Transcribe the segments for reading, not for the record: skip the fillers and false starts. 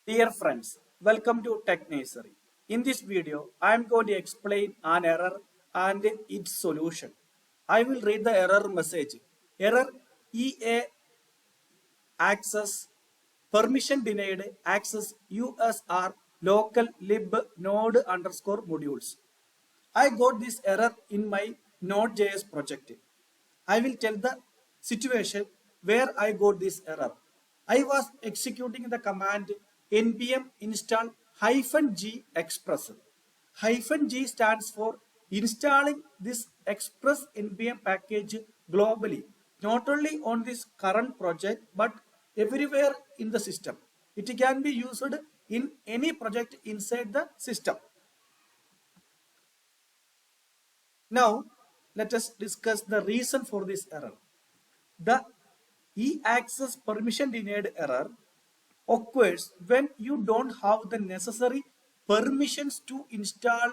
Dear friends, welcome to Tech Nursery. In this video, I am going to explain an error and its solution. I will read the error message. Error EA access permission denied access USR local lib node underscore modules. I got this error in my Node.js project. I will tell the situation where I got this error. I was executing the command npm install -g express. -g stands for installing this express npm package globally, not only on this current project but everywhere in the system. It can be used in any project inside the system. Now, let us discuss the reason for this error. The EACCES permission denied error occurs when you don't have the necessary permissions to install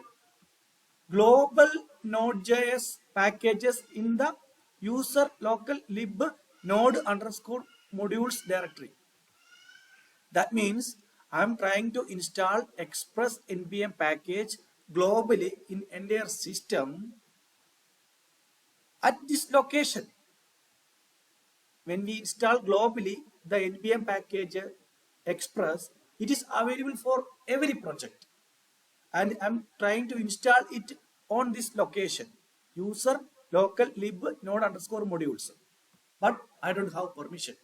global Node.js packages in the user local lib node underscore modules directory. That means I'm trying to install express npm package globally in entire system at this location. When we install globally the npm package express, it is available for every project, and I'm trying to install it on this location user local lib node underscore modules, but I don't have permission.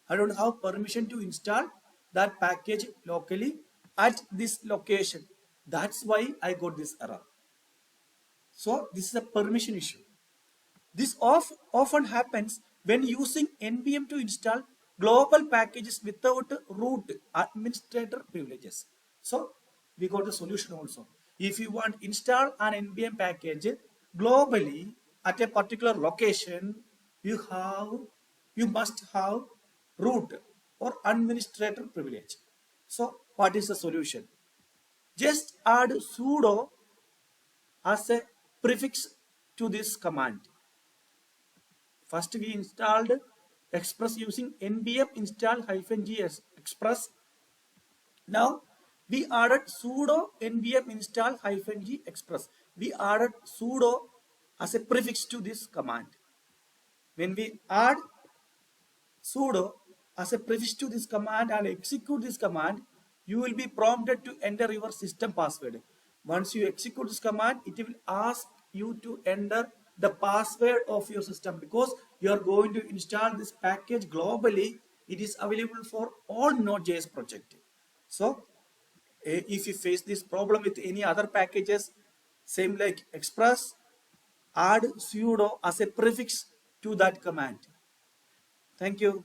I don't have permission to install that package locally at this location. That's why I got this error. So this is a permission issue. This often happens when using npm to install global packages without root administrator privileges. So we got a solution also. If you want to install an npm package globally at a particular location, you must have root or administrator privilege. So what is the solution? Just add sudo as a prefix to this command. First we installed express using npm install -g express. Now we added sudo npm install -g express. We added sudo as a prefix to this command. When we add sudo as a prefix to this command and execute this command, you will be prompted to enter your system password. Once you execute this command, it will ask you to enter the password of your system because you are going to install this package globally. It is available for all Node.js project. So if you face this problem with any other packages, same like express, add sudo as a prefix to that command. Thank you.